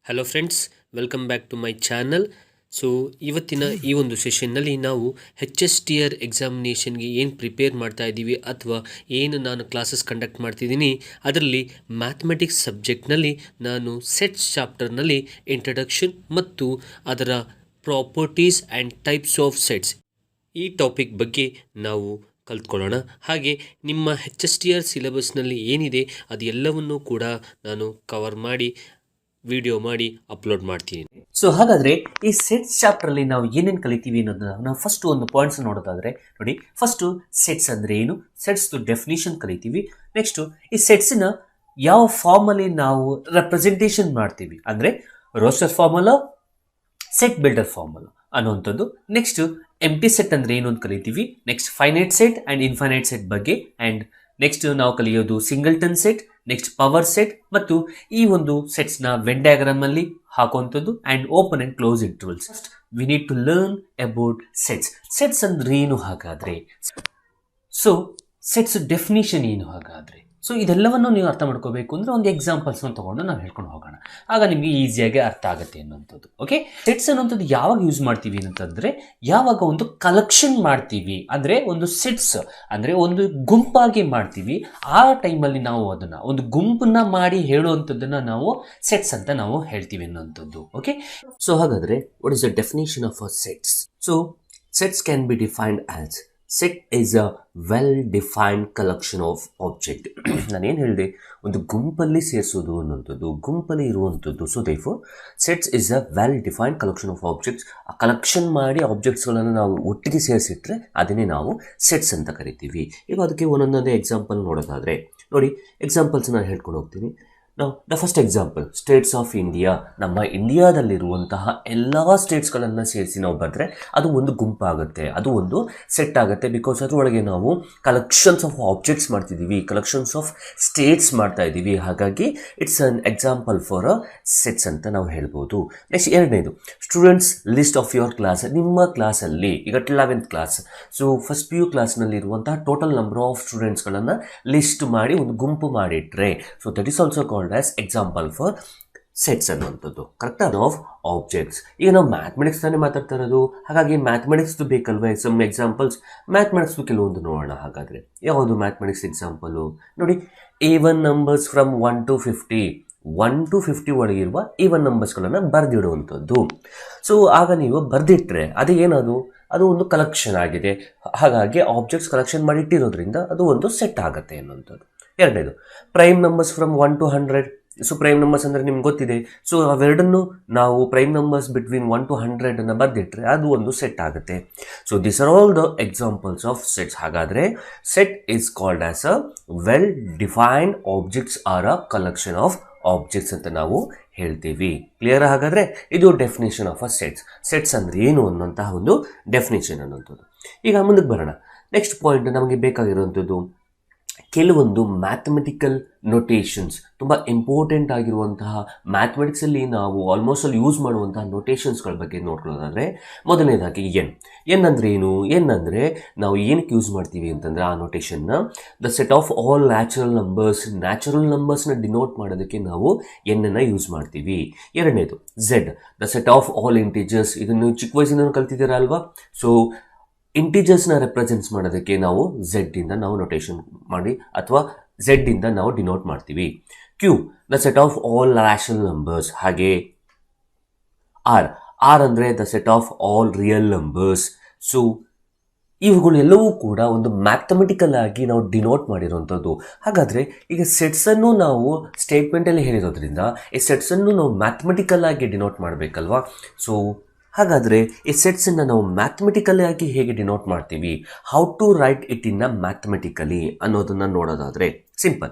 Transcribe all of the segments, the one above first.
Hello friends, welcome back to my channel. So ಇವತ್ತಿನ ಈ ಒಂದು ಸೆಷನ್ನಲ್ಲಿ ನಾವು HSTR ಎಕ್ಸಾಮಿನೇಷನ್ಗೆ ಏನು ಪ್ರಿಪೇರ್ ಮಾಡ್ತಾ ಇದ್ದೀವಿ ಅಥವಾ ಏನು ನಾನು ಕ್ಲಾಸಸ್ ಕಂಡಕ್ಟ್ ಮಾಡ್ತಿದ್ದೀನಿ ಅದರಲ್ಲಿ ಮ್ಯಾಥಮೆಟಿಕ್ಸ್ ಸಬ್ಜೆಕ್ಟ್ನಲ್ಲಿ ನಾನು ಸೆಟ್ಸ್ ಚಾಪ್ಟರ್ನಲ್ಲಿ ಇಂಟ್ರಡಕ್ಷನ್ ಮತ್ತು ಅದರ properties and types of sets ಈ ಟಾಪಿಕ್ ಬಗ್ಗೆ ನಾವು ಕಲ್ತ್ಕೊಳ್ಳೋಣ. ಹಾಗೆ ನಿಮ್ಮ HSTR ಸಿಲೆಬಸ್ನಲ್ಲಿ ಏನಿದೆ ಅದು ಎಲ್ಲವನ್ನೂ ಕೂಡ ನಾನು ಕವರ್ ಮಾಡಿ ವಿಡಿಯೋ ಮಾಡಿ ಅಪ್ಲೋಡ್ ಮಾಡ್ತೀನಿ. ಸೊ ಹಾಗಾದ್ರೆ ಈ ಸೆಟ್ಸ್ ಚಾಪ್ಟರ್ ಅಲ್ಲಿ ನಾವು ಏನೇನು ಕಲಿತೀವಿ ಅನ್ನೋದನ್ನ ನಾವು ಫಸ್ಟ್ ಒಂದು ಪಾಯಿಂಟ್ಸ್ ನೋಡೋದಾದ್ರೆ ನೋಡಿ, ಫಸ್ಟ್ ಸೆಟ್ಸ್ ಅಂದ್ರೆ ಏನು, ಸೆಟ್ಸ್ ಡೆಫಿನಿಷನ್ ಕಲಿತೀವಿ. ನೆಕ್ಸ್ಟ್ ಈ ಸೆಟ್ಸ್ ನ ಯಾವ ಫಾರ್ಮ್ ಅಲ್ಲಿ ನಾವು ರೆಪ್ರೆಸೆಂಟೇಷನ್ ಮಾಡ್ತೀವಿ ಅಂದ್ರೆ roster formula, set builder formula ಅನ್ನುವಂಥದ್ದು. ನೆಕ್ಸ್ಟ್ ಎಂಟಿ ಸೆಟ್ ಅಂದ್ರೆ ಏನು ಅಂತ ಕಲಿತೀವಿ. Next finite set and infinite set ಬಗ್ಗೆ, ಅಂಡ್ ನೆಕ್ಸ್ಟ್ ನಾವು ಕಲಿಯೋದು singleton set, next power set ಮತ್ತು ಈ ಒಂದು ಸೆಟ್ಸ್ ನ ವೆನ್ ಡಯಾಗ್ರಾಮ್ ಅಲ್ಲಿ ಹಾಕುವಂಥದ್ದು and open and close intervals. First we need to learn about sets. Sets ಅಂದ್ರೆ ಏನು ಹಾಗಾದ್ರೆ, ಸೊ ಸೆಟ್ಸ್ ಡೆಫಿನಿಷನ್ ಏನು ಹಾಗಾದ್ರೆ. ಸೊ ಇದೆಲ್ಲವನ್ನು ನೀವು ಅರ್ಥ ಮಾಡ್ಕೋಬೇಕು ಅಂದ್ರೆ ಒಂದು ಎಕ್ಸಾಂಪಲ್ಸ್ ತಗೊಂಡು ನಾವು ಹೇಳ್ಕೊಂಡು ಹೋಗೋಣ, ಆಗ ನಿಮಗೆ ಈಸಿಯಾಗಿ ಅರ್ಥ ಆಗುತ್ತೆ ಅನ್ನೋಂಥದ್ದು. ಓಕೆ, ಸೆಟ್ಸ್ ಅನ್ನೋಂಥದ್ದು ಯಾವಾಗ ಯೂಸ್ ಮಾಡ್ತೀವಿ ಅಂತಂದ್ರೆ ಯಾವಾಗ ಒಂದು ಕಲೆಕ್ಷನ್ ಮಾಡ್ತೀವಿ, ಅಂದ್ರೆ ಒಂದು ಸೆಟ್ಸ್ ಅಂದ್ರೆ ಒಂದು ಗುಂಪಾಗಿ ಮಾಡ್ತೀವಿ, ಆ ಟೈಮಲ್ಲಿ ನಾವು ಅದನ್ನ ಒಂದು ಗುಂಪನ್ನ ಮಾಡಿ ಹೇಳುವಂಥದ್ದನ್ನ ನಾವು ಸೆಟ್ಸ್ ಅಂತ ನಾವು ಹೇಳ್ತೀವಿ ಅನ್ನೋಂಥದ್ದು. ಓಕೆ, ಸೊ ಹಾಗಾದ್ರೆ what is the definition of a sets? So sets can be defined as set is a well-defined collection of object. ನಾನೇನು ಹೇಳಿದೆ, ಒಂದು ಗುಂಪಲ್ಲಿ ಸೇರಿಸೋದು ಅನ್ನೋಂಥದ್ದು, ಗುಂಪಲ್ಲಿ ಇರುವಂಥದ್ದು. So therefore sets is a well-defined collection of objects. ಆ ಕಲೆಕ್ಷನ್ ಮಾಡಿ ಆಬ್ಜೆಕ್ಟ್ಸ್ಗಳನ್ನು ನಾವು ಒಟ್ಟಿಗೆ ಸೇರಿಸಿಟ್ರೆ ಅದನ್ನೇ ನಾವು ಸೆಟ್ಸ್ ಅಂತ ಕರಿತೀವಿ. ಈಗ ಅದಕ್ಕೆ ಒಂದೊಂದೇ ಎಕ್ಸಾಂಪಲ್ ನೋಡೋದಾದರೆ ನೋಡಿ, ಎಕ್ಸಾಂಪಲ್ಸ್ ನಾನು ಹೇಳ್ಕೊಂಡು ಹೋಗ್ತೀನಿ. ನಾವು the first example States of India. ನಮ್ಮ ಇಂಡಿಯಾದಲ್ಲಿರುವಂತಹ ಎಲ್ಲ ಸ್ಟೇಟ್ಸ್ಗಳನ್ನು ಸೇರಿಸಿ ನಾವು ಬರೆದ್ರೆ ಅದು ಒಂದು ಗುಂಪಾಗುತ್ತೆ, ಅದು ಒಂದು ಸೆಟ್ ಆಗುತ್ತೆ. ಬಿಕಾಸ್ ಅದರೊಳಗೆ ನಾವು ಕಲೆಕ್ಷನ್ಸ್ ಆಫ್ ಆಬ್ಜೆಕ್ಟ್ಸ್ ಮಾಡ್ತಿದ್ದೀವಿ, ಕಲೆಕ್ಷನ್ಸ್ ಆಫ್ ಸ್ಟೇಟ್ಸ್ ಮಾಡ್ತಾ ಇದ್ದೀವಿ. ಹಾಗಾಗಿ it's an example for a sets ಅಂತ ನಾವು ಹೇಳ್ಬೋದು. ನೆಕ್ಸ್ಟ್ ಎರಡನೇದು students list of your class. ನಿಮ್ಮ ಕ್ಲಾಸಲ್ಲಿ ಈಗ 11th class, so first PU ಕ್ಲಾಸ್ನಲ್ಲಿರುವಂತಹ ಟೋಟಲ್ ನಂಬರ್ ಆಫ್ ಸ್ಟೂಡೆಂಟ್ಸ್ಗಳನ್ನು ಲಿಸ್ಟ್ ಮಾಡಿ ಒಂದು ಗುಂಪು ಮಾಡಿಟ್ರೆ, so that is also called as example for sets ಅನ್ನುವಂಥದ್ದು. ಕರೆಕ್ಟಾ? Of objects. ಈಗ ನಾವು ಮ್ಯಾಥಮೆಟಿಕ್ಸ್ ತಾನೇ ಮಾತಾಡ್ತಾ ಇರೋದು, ಹಾಗಾಗಿ ಮ್ಯಾಥಮೆಟಿಕ್ಸ್ದು ಬೇಕಲ್ವೇ ಸಮ್ ಎಕ್ಸಾಂಪಲ್ಸ್. ಮ್ಯಾಥಮೆಟಿಕ್ಸ್ದು ಕೆಲವೊಂದು ನೋಡೋಣ. ಹಾಗಾದರೆ ಯಾವುದು ಮ್ಯಾಥಮೆಟಿಕ್ಸ್ ಎಕ್ಸಾಂಪಲು ನೋಡಿ, A1 numbers from 1 to 50, 1 to 50 ಒಳಗಿರುವ A1 ನಂಬರ್ಸ್ಗಳನ್ನು ಬರೆದಿಡುವಂಥದ್ದು. ಸೊ ಆಗ ನೀವು ಬರೆದಿಟ್ರೆ ಅದು ಏನದು, ಅದು ಒಂದು ಕಲೆಕ್ಷನ್ ಆಗಿದೆ. ಹಾಗಾಗಿ ಆಬ್ಜೆಕ್ಟ್ಸ್ ಕಲೆಕ್ಷನ್ ಮಾಡಿ ಇಟ್ಟಿರೋದ್ರಿಂದ ಅದು ಒಂದು ಸೆಟ್ ಆಗುತ್ತೆ ಅನ್ನುವಂಥದ್ದು. ಎರಡನೇದು prime numbers from 1 to 100. So prime numbers ಅಂದರೆ ನಿಮ್ಗೆ ಗೊತ್ತಿದೆ. ಸೊ ಅವೆರಡನ್ನು ನಾವು ಪ್ರೈಮ್ ನಂಬರ್ಸ್ ಬಿಟ್ವೀನ್ 1 to 100 ಬರೆದಿಟ್ರೆ ಅದು ಒಂದು ಸೆಟ್ ಆಗುತ್ತೆ. So this are all the examples of sets. ಹಾಗಾದರೆ set is called as a well defined objects or a collection of objects ಅಂತ ನಾವು ಹೇಳ್ತೀವಿ. ಕ್ಲಿಯರ್? ಹಾಗಾದರೆ ಇದು definition of a sets. Sets ಅಂದರೆ ಏನು ಅನ್ನೋಂತಹ ಒಂದು ಡೆಫಿನೇಷನ್ ಅನ್ನೋಂಥದ್ದು. ಈಗ ಮುಂದಕ್ಕೆ ಬರೋಣ. ನೆಕ್ಸ್ಟ್ ಪಾಯಿಂಟ್ ನಮಗೆ ಬೇಕಾಗಿರುವಂಥದ್ದು ಕೆಲವೊಂದು ಮ್ಯಾಥಮೆಟಿಕಲ್ ನೊಟೇಷನ್ಸ್. ತುಂಬ ಇಂಪಾರ್ಟೆಂಟ್ ಆಗಿರುವಂತಹ ಮ್ಯಾಥಮೆಟಿಕ್ಸಲ್ಲಿ ನಾವು ಆಲ್ಮೋಸ್ಟ್ ಅಲ್ಲಿ ಯೂಸ್ ಮಾಡುವಂತಹ ನೊಟೇಷನ್ಸ್ಗಳ ಬಗ್ಗೆ ನೋಡ್ಕೊಳ್ಳೋದಾದರೆ ಮೊದಲನೇದಾಗಿ ಎನ್ ಅಂದರೆ ಏನು? ಎನ್ ಅಂದರೆ ನಾವು ಏನಕ್ಕೆ ಯೂಸ್ ಮಾಡ್ತೀವಿ ಅಂತಂದರೆ ಆ ನೊಟೇಷನ್ನ the set of all natural ನಂಬರ್ಸ್ನ ಡಿನೋಟ್ ಮಾಡೋದಕ್ಕೆ ನಾವು ಎನ್ನನ್ನು ಯೂಸ್ ಮಾಡ್ತೀವಿ. ಎರಡನೇದು Z, the set of all integers. ಇದನ್ನು ಚಿಕ್ಕ ವಯಸ್ಸಿನ ಕಲ್ತಿದ್ದೀರಾ ಅಲ್ವಾ? ಸೊ ಇಂಟೀಜರ್ಸ್ನ ರೆಪ್ರೆಸೆಂಟ್ಸ್ ಮಾಡೋದಕ್ಕೆ ನಾವು ಝೆಡ್ಡಿಂದ ನಾವು ನೊಟೇಷನ್ ಮಾಡಿ ಅಥವಾ ಝೆಡ್ಡಿಂದ ನಾವು ಡಿನೋಟ್ ಮಾಡ್ತೀವಿ. Q, the set of all rational numbers. ಹಾಗೆ ಆರ್ ಅಂದರೆ the set of all real numbers. So ಇವುಗಳೆಲ್ಲವೂ ಕೂಡ ಒಂದು ಮ್ಯಾಥಮೆಟಿಕಲ್ ಆಗಿ ನಾವು ಡಿನೋಟ್ ಮಾಡಿರೋವಂಥದ್ದು. ಹಾಗಾದರೆ ಈಗ ಸೆಟ್ಸನ್ನು ನಾವು ಸ್ಟೇಟ್ಮೆಂಟಲ್ಲಿ ಹೇಳಿರೋದ್ರಿಂದ ಈ ಸೆಟ್ಸನ್ನು ನಾವು ಮ್ಯಾಥಮೆಟಿಕಲ್ ಆಗಿ ಡಿನೋಟ್ ಮಾಡಬೇಕಲ್ವಾ? ಸೊ ಹಾಗಾದರೆ ಈ ಸೆಟ್ಸನ್ನು ನಾವು ಮ್ಯಾಥಮೆಟಿಕಲಿ ಆಗಿ ಹೇಗೆ ಡಿನೋಟ್ ಮಾಡ್ತೀವಿ, how to write it in a mathematically ಅನ್ನೋದನ್ನು ನೋಡೋದಾದರೆ simple.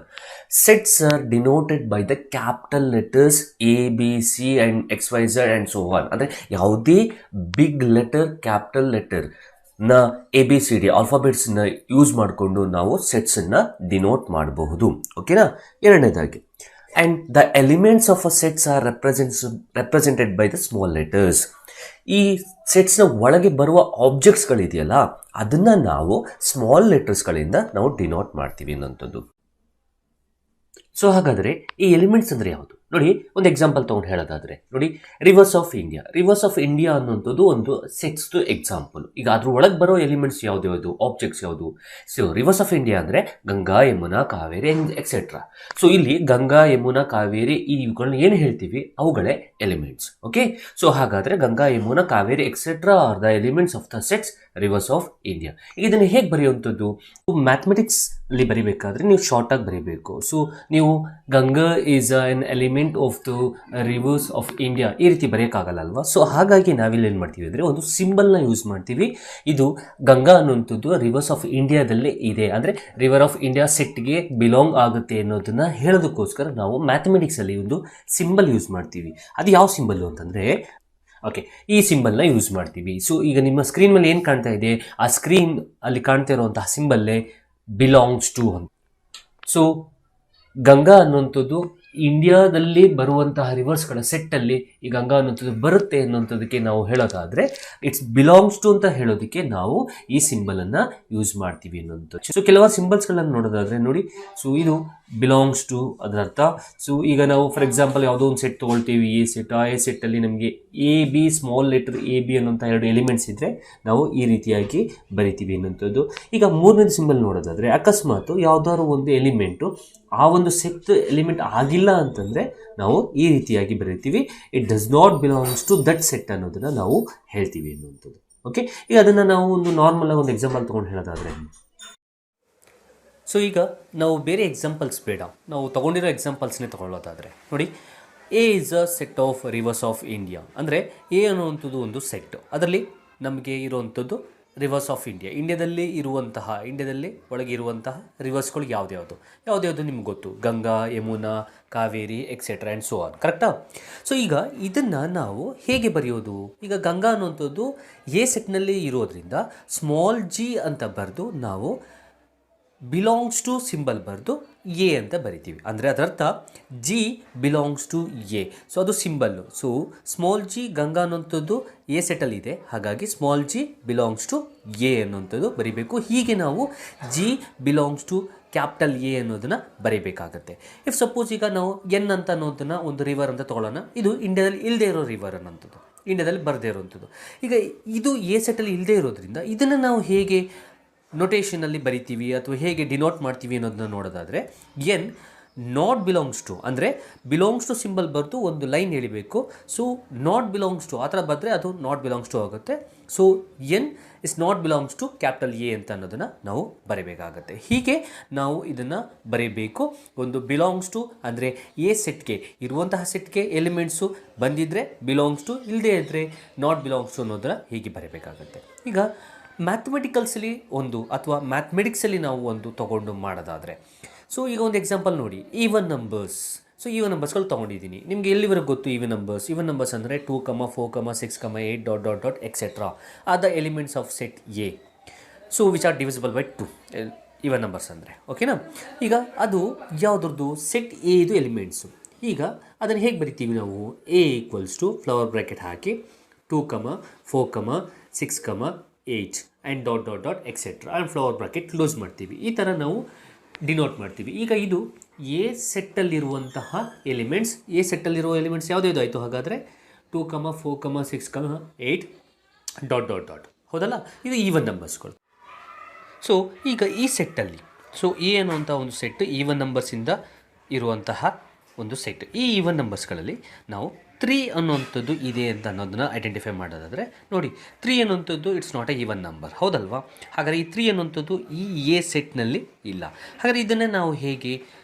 Sets are denoted by the capital letters ABC and XYZ and so on. ಅಂದರೆ ಯಾವುದೇ ಬಿಗ್ ಲೆಟರ್, ಕ್ಯಾಪಿಟಲ್ ಲೆಟರ್ ನ ABCD ಆಲ್ಫಾಬೆಟ್ಸ್ನ ಯೂಸ್ ಮಾಡಿಕೊಂಡು ನಾವು ಸೆಟ್ಸನ್ನು ಡಿನೋಟ್ ಮಾಡಬಹುದು. ಓಕೆನಾ? ಎರಡನೇದಾಗಿ and the elements of a sets are represented by the small letters. ಈ ಸೆಟ್ಸ್ನ ಒಳಗೆ ಬರುವ ಆಬ್ಜೆಕ್ಟ್ಸ್ಗಳಿದೆಯಲ್ಲ ಅದನ್ನು ನಾವು ಸ್ಮಾಲ್ ಲೆಟರ್ಸ್ಗಳಿಂದ ನಾವು ಡಿನೋಟ್ ಮಾಡ್ತೀವಿ ಅನ್ನೋಂಥದ್ದು. ಸೊ ಹಾಗಾದರೆ ಈ ಎಲಿಮೆಂಟ್ಸ್ ಅಂದರೆ ಯಾವುದು? ನೋಡಿ ಒಂದು ಎಕ್ಸಾಂಪಲ್ ತಗೊಂಡು ಹೇಳೋದಾದ್ರೆ ನೋಡಿ ರಿವರ್ಸ್ ಆಫ್ ಇಂಡಿಯಾ ಅನ್ನುವಂಥದ್ದು ಒಂದು ಸೆಟ್ಸ್ ಎಕ್ಸಾಂಪಲ್. ಈಗ ಅದ್ರ ಒಳಗೆ ಬರೋ ಎಲಿಮೆಂಟ್ಸ್ ಯಾವ್ದು ಆಬ್ಜೆಕ್ಟ್ಸ್ ಯಾವುದು? ಸೊ ರಿವರ್ಸ್ ಆಫ್ ಇಂಡಿಯಾ ಅಂದ್ರೆ ಗಂಗಾ, ಯಮುನಾ, ಕಾವೇರಿ ಎಕ್ಸೆಟ್ರಾ. ಸೊ ಇಲ್ಲಿ ಗಂಗಾ, ಯಮುನಾ, ಕಾವೇರಿ ಇವುಗಳನ್ನ ಏನು ಹೇಳ್ತೀವಿ ಅವುಗಳೇ ಎಲಿಮೆಂಟ್ಸ್. ಓಕೆ, ಸೊ ಹಾಗಾದ್ರೆ Ganga, Yamuna, Kaveri etcetera are the elements of the sets rivers of India. ಈಗ ಇದನ್ನು ಹೇಗೆ ಬರೆಯುವಂಥದ್ದು? ಮ್ಯಾಥಮೆಟಿಕ್ಸ್ ಅಲ್ಲಿ ಬರಿಬೇಕಾದ್ರೆ ನೀವು ಶಾರ್ಟ್ ಆಗಿ ಬರೀಬೇಕು. ಸೊ ನೀವು Ganga is an element of the rivers of India ಈ ರೀತಿ ಬರೆಯೋಕ್ಕಾಗಲ್ಲ ಅಲ್ವಾ? ಸೊ ಹಾಗಾಗಿ ನಾವಿಲ್ಲಿ ಏನು ಮಾಡ್ತೀವಿ ಅಂದರೆ ಒಂದು ಸಿಂಬಲ್ನ ಯೂಸ್ ಮಾಡ್ತೀವಿ. ಇದು ಗಂಗಾ ಅನ್ನುವಂಥದ್ದು ರಿವರ್ಸ್ ಆಫ್ ಇಂಡಿಯಾದಲ್ಲೇ ಇದೆ, ಅಂದರೆ ರಿವರ್ ಆಫ್ ಇಂಡಿಯಾ ಸೆಟ್ಗೆ ಬಿಲಾಂಗ್ ಆಗುತ್ತೆ ಅನ್ನೋದನ್ನ ಹೇಳೋದಕ್ಕೋಸ್ಕರ ನಾವು ಮ್ಯಾಥಮೆಟಿಕ್ಸಲ್ಲಿ ಒಂದು ಸಿಂಬಲ್ ಯೂಸ್ ಮಾಡ್ತೀವಿ. ಅದು ಯಾವ ಸಿಂಬಲ್ಲು ಅಂತಂದರೆ ಓಕೆ, ಈ ಸಿಂಬಲ್ನ ಯೂಸ್ ಮಾಡ್ತೀವಿ. ಸೊ ಈಗ ನಿಮ್ಮ ಸ್ಕ್ರೀನ್ ಮೇಲೆ ಏನು ಕಾಣ್ತಾ ಇದೆ, ಆ ಸ್ಕ್ರೀನ್ ಅಲ್ಲಿ ಕಾಣ್ತಾ ಇರುವಂತಹ ಸಿಂಬಲ್ಲೇ ಬಿಲಾಂಗ್ಸ್ ಟು ಅಂತ. ಸೊ ಗಂಗಾ ಅನ್ನುವಂಥದ್ದು ಇಂಡಿಯಾದಲ್ಲಿ ಬರುವಂತಹ ರಿವರ್ಸ್ಗಳ ಸೆಟ್ಟಲ್ಲಿ ಈ ಗಂಗಾ ಅನ್ನುವಂಥದ್ದು ಬರುತ್ತೆ ಅನ್ನೋಂಥದ್ದಕ್ಕೆ ನಾವು ಹೇಳೋದಾದರೆ ಇಟ್ಸ್ ಬಿಲಾಂಗ್ಸ್ ಟು ಅಂತ ಹೇಳೋದಕ್ಕೆ ನಾವು ಈ ಸಿಂಬಲನ್ನು ಯೂಸ್ ಮಾಡ್ತೀವಿ ಅನ್ನೋಂಥದ್ದು. ಸೊ ಕೆಲವಾರು ಸಿಂಬಲ್ಸ್ಗಳನ್ನು ನೋಡೋದಾದರೆ ನೋಡಿ, ಸೊ ಇದು ಬಿಲಾಂಗ್ಸ್ ಟು ಅದರ ಅರ್ಥ. ಸೊ ಈಗ ನಾವು ಫಾರ್ ಎಕ್ಸಾಂಪಲ್ ಯಾವುದೋ ಒಂದು ಸೆಟ್ ತೊಗೊಳ್ತೀವಿ, ಎ ಸೆಟ್. ಆ ಎ ಸೆಟ್ಟಲ್ಲಿ ನಮಗೆ A B small letter A B ಅನ್ನೋಂಥ 2 ಎಲಿಮೆಂಟ್ಸ್ ಇದ್ದರೆ ನಾವು ಈ ರೀತಿಯಾಗಿ ಬರಿತೀವಿ ಅನ್ನೋಂಥದ್ದು. ಈಗ ಮೂರನೇದು ಸಿಂಬಲ್ ನೋಡೋದಾದರೆ ಅಕಸ್ಮಾತ್ ಯಾವುದಾದ್ರು ಒಂದು ಎಲಿಮೆಂಟು ಆ ಒಂದು ಸೆಟ್ ಎಲಿಮೆಂಟ್ ಆಗಿಲ್ಲ ಅಂತಂದರೆ ನಾವು ಈ ರೀತಿಯಾಗಿ ಬರೀತೀವಿ, it does not belongs to that set ಅನ್ನೋದನ್ನು ನಾವು ಹೇಳ್ತೀವಿ ಅನ್ನುವಂಥದ್ದು. ಓಕೆ, ಈಗ ಅದನ್ನು ನಾವು ಒಂದು ನಾರ್ಮಲ್ ಆಗಿ ಒಂದು ಎಕ್ಸಾಂಪಲ್ ತೊಗೊಂಡು ಹೇಳೋದಾದರೆ, ಸೊ ಈಗ ನಾವು ಬೇರೆ ಎಕ್ಸಾಂಪಲ್ಸ್ ಬೇಡ, ನಾವು ತೊಗೊಂಡಿರೋ ಎಕ್ಸಾಂಪಲ್ಸ್ನೇ ತೊಗೊಳ್ಳೋದಾದರೆ ನೋಡಿ, A is a set of reverse of India. ಅಂದರೆ ಎ ಅನ್ನುವಂಥದ್ದು ಒಂದು ಸೆಟ್, ಅದರಲ್ಲಿ ನಮಗೆ ಇರುವಂಥದ್ದು ರಿವರ್ಸ್ ಆಫ್ ಇಂಡಿಯಾದಲ್ಲಿ ಒಳಗೆ ಇರುವಂತಹ ರಿವರ್ಸ್ಗಳು ಯಾವ್ದ್ಯಾವುದು ನಿಮ್ಗೆ ಗೊತ್ತು, Ganga, Yamuna, Kaveri etcetera and so on. ಕರೆಕ್ಟಾ? ಸೊ ಈಗ ಇದನ್ನು ನಾವು ಹೇಗೆ ಬರೆಯೋದು? ಈಗ ಗಂಗಾ ಅನ್ನುವಂಥದ್ದು ಎ ಸೆಟ್ನಲ್ಲಿ ಇರೋದ್ರಿಂದ ಸ್ಮಾಲ್ ಜಿ ಅಂತ ಬರೆದು ನಾವು ಬಿಲಾಂಗ್ಸ್ ಟು ಸಿಂಬಲ್ ಬರೆದು ಎ ಅಂತ ಬರಿತೀವಿ. ಅಂದರೆ ಅದರರ್ಥ G belongs to A. So ಅದು ಸಿಂಬಲ್ಲು. ಸೊ ಸ್ಮಾಲ್ ಜಿ ಗಂಗಾ ಅನ್ನೋಂಥದ್ದು ಎ ಸೆಟಲ್ಲಿ ಇದೆ, ಹಾಗಾಗಿ small G belongs to A ಅನ್ನೋಂಥದ್ದು ಬರಿಬೇಕು. ಹೀಗೆ ನಾವು G belongs to capital A ಅನ್ನೋದನ್ನು ಬರೀಬೇಕಾಗತ್ತೆ. ಇಫ್ ಸಪೋಸ್ ಈಗ ನಾವು ಎನ್ ಅಂತ ಅನ್ನೋದನ್ನು ಒಂದು ರಿವರ್ ಅಂತ ತೊಗೊಳ್ಳೋಣ, ಇದು ಇಂಡಿಯಾದಲ್ಲಿ ಇಲ್ಲದೆ ಇರೋ ರಿವರ್ ಅನ್ನೋಂಥದ್ದು, ಇಂಡಿಯಾದಲ್ಲಿ ಬರದೇ ಇರೋವಂಥದ್ದು. ಈಗ ಇದು ಎ ಸೆಟಲ್ಲಿ ಇಲ್ಲದೆ ಇರೋದ್ರಿಂದ ಇದನ್ನು ನಾವು ಹೇಗೆ ನೊಟೇಷನಲ್ಲಿ ಬರಿತೀವಿ ಅಥವಾ ಹೇಗೆ ಡಿನೋಟ್ ಮಾಡ್ತೀವಿ ಅನ್ನೋದನ್ನ ನೋಡೋದಾದರೆ, ಎನ್ ನಾಟ್ ಬಿಲಾಂಗ್ಸ್ ಟು ಅಂದರೆ ಬಿಲಾಂಗ್ಸ್ ಟು ಸಿಂಬಲ್ ಬರೆದು ಒಂದು ಲೈನ್ ಎಳಿಬೇಕು. ಸೊ ನಾಟ್ ಬಿಲಾಂಗ್ಸ್ ಟು ಆ ಥರ ಬರೆದ್ರೆ ಅದು ನಾಟ್ ಬಿಲಾಂಗ್ಸ್ ಟು ಆಗುತ್ತೆ. So N is not belongs to capital A ಅಂತ ಅನ್ನೋದನ್ನು ನಾವು ಬರೀಬೇಕಾಗತ್ತೆ. ಹೀಗೆ ನಾವು ಇದನ್ನು ಬರೀಬೇಕು. ಒಂದು ಬಿಲಾಂಗ್ಸ್ ಟು ಅಂದರೆ ಎ ಸೆಟ್ಗೆ ಇರುವಂತಹ ಸೆಟ್ಗೆ ಎಲಿಮೆಂಟ್ಸು ಬಂದಿದ್ದರೆ ಬಿಲಾಂಗ್ಸ್ ಟು, ಇಲ್ಲದೇ ಇದ್ದರೆ ನಾಟ್ ಬಿಲಾಂಗ್ಸ್ ಟು ಅನ್ನೋದನ್ನು ಹೀಗೆ ಬರೀಬೇಕಾಗತ್ತೆ. ಈಗ ಮ್ಯಾಥಮೆಟಿಕಲ್ಸಲ್ಲಿ ಒಂದು ಅಥವಾ ಮ್ಯಾಥಮೆಟಿಕ್ಸಲ್ಲಿ ನಾವು ಒಂದು ತೊಗೊಂಡು ಮಾಡೋದಾದರೆ, ಸೊ ಈಗ ಒಂದು ಎಕ್ಸಾಂಪಲ್ ನೋಡಿ, ಈವನ್ ನಂಬರ್ಸ್. ಸೊ ಈವನ್ ನಂಬರ್ಸ್ಗಳು ತೊಗೊಂಡಿದ್ದೀನಿ. ನಿಮಗೆ ಎಲ್ಲಿವರೆಗೆ ಗೊತ್ತು ಈವನ್ ನಂಬರ್ಸ್ ಅಂದರೆ 2, 4, 6, 8 ... etcetera are the elements of set A. So which are divisible by 2 even numbers ಅಂದರೆ. ಓಕೆನಾ? ಈಗ ಅದು ಯಾವುದ್ರದ್ದು ಸೆಟ್ ಎ ಇದು ಎಲಿಮೆಂಟ್ಸು. ಈಗ ಅದನ್ನು ಹೇಗೆ ಬರಿತೀವಿ ನಾವು? A equals to flower bracket ಹಾಕಿ 2, 4, 6, 8 and ... etcetera and flower bracket close ಮಾಡ್ತೀವಿ. ಈ ಥರ ನಾವು ಡಿನೋಟ್ ಮಾಡ್ತೀವಿ. ಈಗ ಇದು ಎ ಸೆಟ್ಟಲ್ಲಿರುವಂತಹ ಎಲಿಮೆಂಟ್ಸ್. ಎ ಸೆಟ್ಟಲ್ಲಿರುವ ಎಲಿಮೆಂಟ್ಸ್ ಯಾವುದ್ಯಾವುದು ಆಯಿತು ಹಾಗಾದರೆ? 2, 4, 6, 8 ... ಹೌದಲ್ಲ? ಇದು ಈವನ್ ನಂಬರ್ಸ್ಗಳು. ಸೊ ಈಗ ಈ ಸೆಟ್ಟಲ್ಲಿ, ಸೊ ಎ ಅನ್ನುವಂಥ ಒಂದು ಸೆಟ್ ಈವನ್ ನಂಬರ್ಸಿಂದ ಇರುವಂತಹ ಒಂದು ಸೆಟ್. ಈ ಈವನ್ ನಂಬರ್ಸ್ಗಳಲ್ಲಿ ನಾವು 3 ಅನ್ನುವಂಥದ್ದು ಇದೆ ಅಂತ ಅನ್ನೋದನ್ನು ಐಡೆಂಟಿಫೈ ಮಾಡೋದಾದರೆ ನೋಡಿ, 3 ಅನ್ನುವಂಥದ್ದು it's not A even number, ಹೌದಲ್ವಾ? ಹಾಗಾದರೆ ಈ 3 ಅನ್ನುವಂಥದ್ದು ಈ ಎ ಸೆಟ್ನಲ್ಲಿ ಇಲ್ಲ. ಹಾಗಾದರೆ ಇದನ್ನೇ ನಾವು ಹೇಗೆ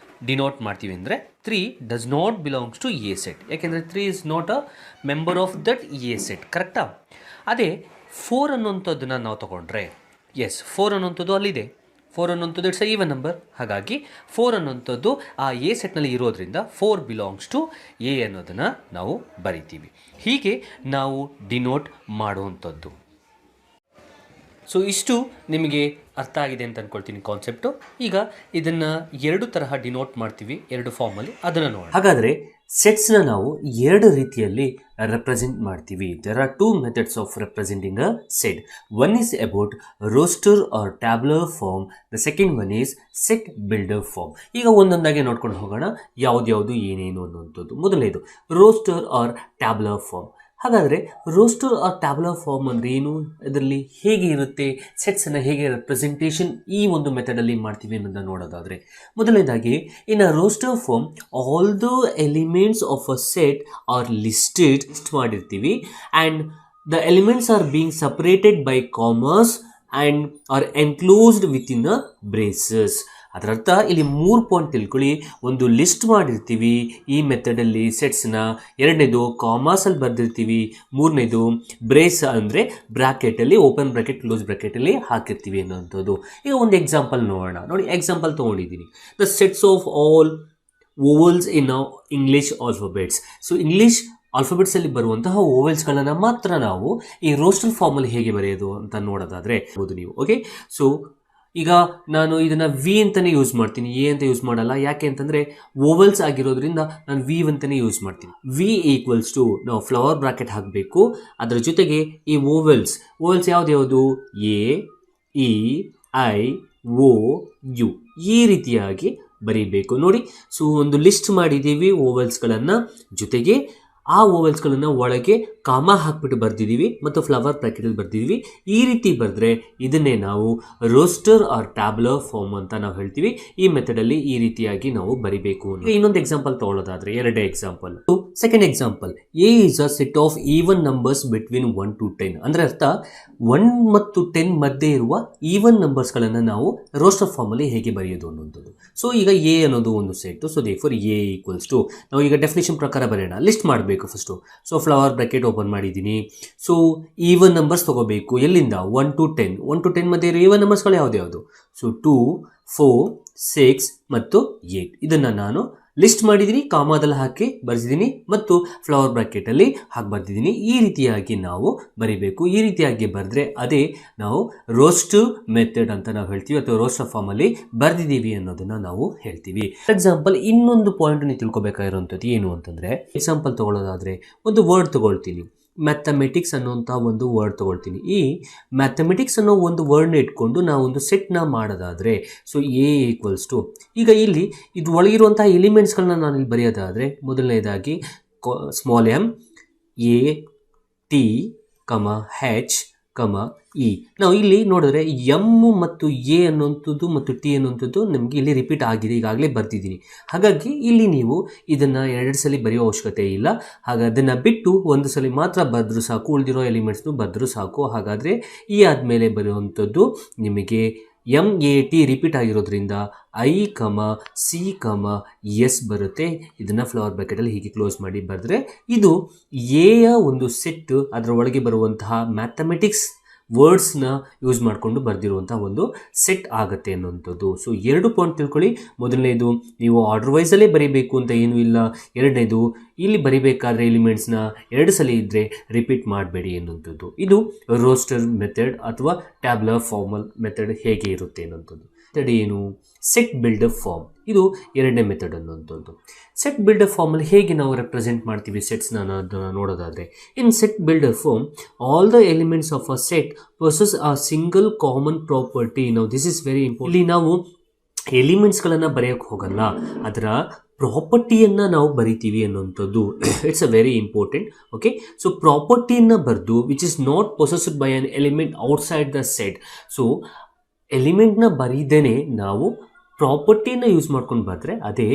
ಡಿನೋಟ್ ಮಾಡ್ತೀವಿ ಅಂದರೆ 3 does not belongs to a set. ಯಾಕೆಂದರೆ 3 is not a member of that A set. ಕರೆಕ್ಟಾ? ಅದೇ 4 ಅನ್ನುವಂಥದ್ದನ್ನು ನಾವು ತೊಗೊಂಡ್ರೆ, ಎಸ್ 4 ಅನ್ನುವಂಥದ್ದು ಅಲ್ಲಿದೆ. 4 ಅನ್ನುವಂಥದ್ದು ಇಟ್ಸ್ ಎ ಈವನ್ ನಂಬರ್. ಹಾಗಾಗಿ 4 ಅನ್ನುವಂಥದ್ದು ಆ ಎ ಸೆಟ್ನಲ್ಲಿ ಇರೋದ್ರಿಂದ 4 ಬಿಲಾಂಗ್ಸ್ ಟು ಎ ಅನ್ನೋದನ್ನು ನಾವು ಬರಿತೀವಿ. ಹೀಗೆ ನಾವು ಡಿನೋಟ್ ಮಾಡುವಂಥದ್ದು. ಸೊ ಇಷ್ಟು ನಿಮಗೆ ಅರ್ಥ ಆಗಿದೆ ಅಂತ ಅಂದ್ಕೊಳ್ತೀನಿ ಕಾನ್ಸೆಪ್ಟು. ಈಗ ಇದನ್ನು 2 ತರಹ ಡಿನೋಟ್ ಮಾಡ್ತೀವಿ, 2 ಫಾರ್ಮಲ್ಲಿ. ಅದನ್ನು ನೋಡೋಣ. ಹಾಗಾದರೆ ಸೆಟ್ಸ್ನ ನಾವು ಎರಡು ರೀತಿಯಲ್ಲಿ ರೆಪ್ರೆಸೆಂಟ್ ಮಾಡ್ತೀವಿ. There are two methods of representing a set. One is about roster or tabular form, the second one is set builder form. ಈಗ ಒಂದೊಂದಾಗಿ ನೋಡ್ಕೊಂಡು ಹೋಗೋಣ ಯಾವ್ದು ಏನೇನು ಅನ್ನುವಂಥದ್ದು. ಮೊದಲನೇದು ರೋಸ್ಟರ್ ಆರ್ ಟ್ಯಾಬ್ಲರ್ ಫಾರ್ಮ್. ಹಾಗಾದರೆ ರೋಸ್ಟರ್ ಆರ್ ಟ್ಯಾಬ್ಲರ್ ಫಾರ್ಮ್ ಅಂದರೆ ಏನು, ಇದರಲ್ಲಿ ಹೇಗೆ ಇರುತ್ತೆ, ಸೆಟ್ಸನ್ನು ಹೇಗೆ ರೆಪ್ರೆಸೆಂಟೇಷನ್ ಈ ಒಂದು ಮೆಥಡಲ್ಲಿ ಮಾಡ್ತೀವಿ ಅನ್ನೋದನ್ನು ನೋಡೋದಾದರೆ, ಮೊದಲನೇದಾಗಿ in a roster form all the elements of a set are list ಮಾಡಿರ್ತೀವಿ and the elements are being separated by commas and are enclosed with in a braces. ಅದರರ್ಥ ಇಲ್ಲಿ 3 ಪಾಯಿಂಟ್ ತಿಳ್ಕೊಳ್ಳಿ. ಒಂದು ಲಿಸ್ಟ್ ಮಾಡಿರ್ತೀವಿ ಈ ಮೆಥಡಲ್ಲಿ ಸೆಟ್ಸ್ನ, ಎರಡನೇದು ಕಾಮಾಸಲ್ಲಿ ಬರೆದಿರ್ತೀವಿ, ಮೂರನೇದು ಬ್ರೇಸ್ ಅಂದರೆ ಬ್ರ್ಯಾಕೆಟಲ್ಲಿ ಓಪನ್ ಬ್ರ್ಯಾಕೆಟ್ ಕ್ಲೋಸ್ ಬ್ರ್ಯಾಕೆಟಲ್ಲಿ ಹಾಕಿರ್ತೀವಿ ಅನ್ನೋಂಥದ್ದು. ಈಗ ಒಂದು ಎಕ್ಸಾಂಪಲ್ ನೋಡೋಣ. ನೋಡಿ, ಎಕ್ಸಾಂಪಲ್ ತೊಗೊಂಡಿದ್ದೀನಿ. The sets of all vowels in English alphabets. So English ಆಲ್ಫಾಬೆಟ್ಸಲ್ಲಿ ಬರುವಂತಹ ಓವೆಲ್ಸ್ಗಳನ್ನು ಮಾತ್ರ ನಾವು ಈ ರೋಸ್ಟರ್ ಫಾರ್ಮಲ್ಲಿ ಹೇಗೆ ಬರೆಯೋದು ಅಂತ ನೋಡೋದಾದರೆ ನೀವು. ಓಕೆ, ಸೊ ಈಗ ನಾನು ಇದನ್ನು ವಿ ಅಂತಲೇ ಯೂಸ್ ಮಾಡ್ತೀನಿ, ಎ ಅಂತ ಯೂಸ್ ಮಾಡಲ್ಲ. ಯಾಕೆ ಅಂತಂದರೆ ಓವಲ್ಸ್ ಆಗಿರೋದ್ರಿಂದ ನಾನು ವಿ ಅಂತಲೇ ಯೂಸ್ ಮಾಡ್ತೀನಿ. ವಿ ಈಕ್ವಲ್ಸ್ ಟು ನಾವು ಫ್ಲವರ್ ಬ್ರಾಕೆಟ್ ಹಾಕಬೇಕು. ಅದರ ಜೊತೆಗೆ ಈ ಓವಲ್ಸ್ ಯಾವ್ದು A, E, I, O, U ಈ ರೀತಿಯಾಗಿ ಬರೀಬೇಕು. ನೋಡಿ, ಸೊ ಒಂದು ಲಿಸ್ಟ್ ಮಾಡಿದ್ದೀವಿ ಓವಲ್ಸ್ಗಳನ್ನು, ಜೊತೆಗೆ ಆ ಓವಲ್ಸ್ಗಳನ್ನು ಒಳಗೆ ಕಾಮ ಹಾಕ್ಬಿಟ್ಟು ಬರ್ದಿದ್ದೀವಿ ಮತ್ತು ಫ್ಲವರ್ ಬ್ರಾಕೆಟಲ್ಲಿ ಬರ್ದಿದ್ದೀವಿ. ಈ ರೀತಿ ಬರೆದ್ರೆ ಇದನ್ನೇ ನಾವು ರೋಸ್ಟರ್ ಆರ್ ಟ್ಯಾಬ್ಲರ್ ಫಾರ್ಮ್ ಅಂತ ನಾವು ಹೇಳ್ತೀವಿ. ಈ ಮೆಥಡಲ್ಲಿ ಈ ರೀತಿಯಾಗಿ ನಾವು ಬರಿಬೇಕು. ಇನ್ನೊಂದು ಎಕ್ಸಾಂಪಲ್ ತಗೊಳ್ಳೋದಾದ್ರೆ, ಎರಡೇ example. Second example, A is a set of even numbers between 1 to 10. ಅಂದರೆ ಅರ್ಥ 1 ಮತ್ತು 10 ಮಧ್ಯೆ ಇರುವ ಈವನ್ ನಂಬರ್ಸ್ಗಳನ್ನು ನಾವು ರೋಸ್ಟರ್ ಫಾರ್ಮಲ್ಲಿ ಹೇಗೆ ಬರೆಯೋದು ಅನ್ನೋದು. ಸೊ ಈಗ ಎ ಅನ್ನೋದು ಒಂದು set. So therefore A equals to, ನಾವು ಈಗ ಡೆಫಿನೇಷನ್ ಪ್ರಕಾರ ಬರೆಯೋಣ. ಲಿಸ್ಟ್ ಮಾಡಬೇಕು first. So flower bracket open ಮಾಡಿದ್ದೀನಿ. ಸೊ ಈವನ್ ನಂಬರ್ಸ್ ತಗೋಬೇಕು. ಎಲ್ಲಿಂದ 1 to 10. 1 to 10 ಮಧ್ಯೆ ಇರೋ ಈವನ್ ನಂಬರ್ಸ್ಗಳು ಯಾವುದು? ಸೊ 2, 4, 6 ಮತ್ತು 8. ಇದನ್ನು ನಾನು ಲಿಸ್ಟ್ ಮಾಡಿದ್ದೀನಿ, ಕಾಮಾದಲ್ಲಿ ಹಾಕಿ ಬರೆಸಿದ್ದೀನಿ ಮತ್ತು ಫ್ಲವರ್ ಬ್ರಾಕೆಟಲ್ಲಿ ಹಾಕಿ ಬರ್ದಿದ್ದೀನಿ. ಈ ರೀತಿಯಾಗಿ ನಾವು ಬರಿಬೇಕು. ಈ ರೀತಿಯಾಗಿ ಬರೆದ್ರೆ ಅದೇ ನಾವು ರೋಸ್ಟರ್ ಮೆಥಡ್ ಅಂತ ನಾವು ಹೇಳ್ತೀವಿ, ಅಥವಾ ರೋಸ್ಟರ್ ಫಾರ್ಮಲ್ಲಿ ಬರೆದಿದ್ದೀವಿ ಅನ್ನೋದನ್ನ ನಾವು ಹೇಳ್ತೀವಿ. ಫಾರ್ ಎಕ್ಸಾಂಪಲ್, ಇನ್ನೊಂದು ಪಾಯಿಂಟ್ ನೀವು ತಿಳ್ಕೊಬೇಕಾಗಿರುವಂಥದ್ದು ಏನು ಅಂತಂದರೆ, ಎಕ್ಸಾಂಪಲ್ ತಗೊಳ್ಳೋದಾದರೆ ಒಂದು ವರ್ಡ್ ತಗೊಳ್ತೀನಿ, ಮ್ಯಾಥಮೆಟಿಕ್ಸ್ ಅನ್ನೋಂಥ ಒಂದು ವರ್ಡ್ ತೊಗೊಳ್ತೀನಿ. ಈ ಮ್ಯಾಥಮೆಟಿಕ್ಸ್ ಅನ್ನೋ ಒಂದು ವರ್ಡ್ನ ಇಟ್ಕೊಂಡು ನಾವು ಒಂದು ಸೆಟ್ನ ಮಾಡೋದಾದರೆ, ಸೊ ಎ ಈಕ್ವಲ್ಸ್ ಟು, ಈಗ ಇಲ್ಲಿ ಇದು ಒಳಗಿರುವಂಥ ಎಲಿಮೆಂಟ್ಸ್ಗಳನ್ನ ನಾನು ಇಲ್ಲಿ ಬರೆಯೋದಾದರೆ, ಮೊದಲನೇದಾಗಿ small M, A, T, H, E. ನಾವು ಇಲ್ಲಿ ನೋಡಿದ್ರೆ ಎಮ್ ಮತ್ತು ಎ ಅನ್ನುವಂಥದ್ದು ಮತ್ತು ಟಿ ಅನ್ನುವಂಥದ್ದು ನಮಗೆ ಇಲ್ಲಿ ರಿಪೀಟ್ ಆಗಿದೆ, ಈಗಾಗಲೇ ಬರ್ತಿದ್ದೀನಿ. ಹಾಗಾಗಿ ಇಲ್ಲಿ ನೀವು ಇದನ್ನು 2 ಸಲ ಬರೆಯೋ ಅವಶ್ಯಕತೆ ಇಲ್ಲ. ಹಾಗೆ ಅದನ್ನು ಬಿಟ್ಟು ಒಂದು ಸಲ ಮಾತ್ರ ಬರೆದ್ರೂ ಸಾಕು, ಉಳಿದಿರೋ ಎಲಿಮೆಂಟ್ಸ್ನು ಬರೆದ್ರೂ ಸಾಕು. ಹಾಗಾದರೆ ಈ ಆದಮೇಲೆ ಬರುವಂಥದ್ದು ನಿಮಗೆ ಎಮ್, ಎ, ಟಿ ರಿಪೀಟ್ ಆಗಿರೋದ್ರಿಂದ ಐ, ಸಿ, ಎಸ್ ಬರುತ್ತೆ. ಇದನ್ನು ಫ್ಲವರ್ ಬ್ರಾಕೆಟಲ್ಲಿ ಹೀಗೆ ಕ್ಲೋಸ್ ಮಾಡಿ ಬರೆದ್ರೆ ಇದು ಎಯ ಒಂದು ಸೆಟ್, ಅದರ ಒಳಗೆ ಬರುವಂತಹ ಮ್ಯಾಥಮೆಟಿಕ್ಸ್ ವರ್ಡ್ಸ್ನ ಯೂಸ್ ಮಾಡಿಕೊಂಡು ಬರೆದಿರುವಂಥ ಒಂದು ಸೆಟ್ ಆಗುತ್ತೆ ಅನ್ನುವಂಥದ್ದು. ಸೊ 2 ಪಾಯಿಂಟ್ ತಿಳ್ಕೊಳ್ಳಿ. ಮೊದಲನೇದು, ನೀವು ಆರ್ಡರ್ ವೈಸಲ್ಲೇ ಬರೀಬೇಕು ಅಂತ ಏನೂ ಇಲ್ಲ. ಎರಡನೇದು, ಇಲ್ಲಿ ಬರಿಬೇಕಾದ್ರೆ ಎಲಿಮೆಂಟ್ಸ್ನ 2 ಸಲ ಇದ್ದರೆ ರಿಪೀಟ್ ಮಾಡಬೇಡಿ ಅನ್ನುವಂಥದ್ದು. ಇದು ರೋಸ್ಟರ್ ಮೆಥಡ್ ಅಥವಾ ಟ್ಯಾಬ್ಲರ್ ಫಾರ್ಮಲ್ ಮೆಥಡ್ ಹೇಗೆ ಇರುತ್ತೆ ಅನ್ನುವಂಥದ್ದು. ಮೆಥಡ್ ಏನು? Set builder form. ಇದು ಎರಡನೇ ಮೆಥಡ್ ಅನ್ನುವಂಥದ್ದು. ಸೆಟ್ ಬಿಲ್ಡರ್ ಫಾರ್ಮಲ್ಲಿ ಹೇಗೆ ನಾವು ರೆಪ್ರೆಸೆಂಟ್ ಮಾಡ್ತೀವಿ ಸೆಟ್ಸ್ನ ಅನ್ನೋದನ್ನು ನೋಡೋದಾದರೆ, in set builder form all the elements of a set possess a single common property. ನಾವು ದಿಸ್ ಇಸ್ ವೆರಿ ಇಂಪಾರ್ಟೆಂಟ್. ಇಲ್ಲಿ ನಾವು ಎಲಿಮೆಂಟ್ಸ್ಗಳನ್ನು ಬರೆಯೋಕ್ಕೆ ಹೋಗಲ್ಲ, ಅದರ ಪ್ರಾಪರ್ಟಿಯನ್ನು ನಾವು ಬರಿತೀವಿ ಅನ್ನುವಂಥದ್ದು. It's a very important. Okay, so ಪ್ರಾಪರ್ಟಿಯನ್ನು ಬರೆದು which is not possessed by an element outside the set. So ಎಲಿಮೆಂಟ್ನ ಬರೀದೇನೆ ನಾವು ಪ್ರಾಪರ್ಟಿನ ಯೂಸ್ ಮಾಡ್ಕೊಂಡು ಬರೆದ್ರೆ ಅದೇ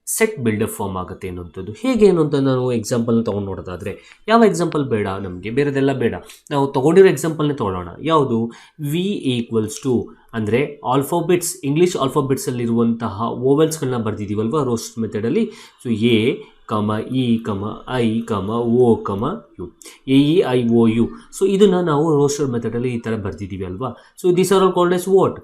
ಸೆಟ್ ಬಿಲ್ಡರ್ ಫಾರ್ಮ್ ಆಗುತ್ತೆ ಅನ್ನೋಂಥದ್ದು. ಹೇಗೆ ಅನ್ನೋಂಥ ನಾವು ಎಕ್ಸಾಂಪಲ್ನ ತೊಗೊಂಡು ನೋಡೋದಾದರೆ, ಯಾವ ಎಕ್ಸಾಂಪಲ್ ಬೇಡ ನಮಗೆ, ಬೇರೆದೆಲ್ಲ ಬೇಡ, ನಾವು ತೊಗೊಂಡಿರೋ ಎಕ್ಸಾಂಪಲ್ನೇ ತೊಗೊಳ್ಳೋಣ. ಯಾವುದು? ವಿ ಈಕ್ವಲ್ಸ್ ಟು ಅಂದರೆ ಆಲ್ಫಾಬೆಟ್ಸ್, ಇಂಗ್ಲೀಷ್ ಆಲ್ಫಾಬೆಟ್ಸಲ್ಲಿರುವಂತಹ ಓವೆಲ್ಸ್ಗಳನ್ನ ಬರೆದಿದ್ದೀವಲ್ವ ರೋಸ್ಟ್ ಮೆಥಡಲ್ಲಿ. So A, E, I, O, U, A, E, I, O, U. So ಇದನ್ನು ನಾವು ರೋಸ್ಟರ್ ಮೆಥಡಲ್ಲಿ ಈ ಥರ ಬರೆದಿದ್ದೀವಿ ಅಲ್ವಾ. So these are all called as what?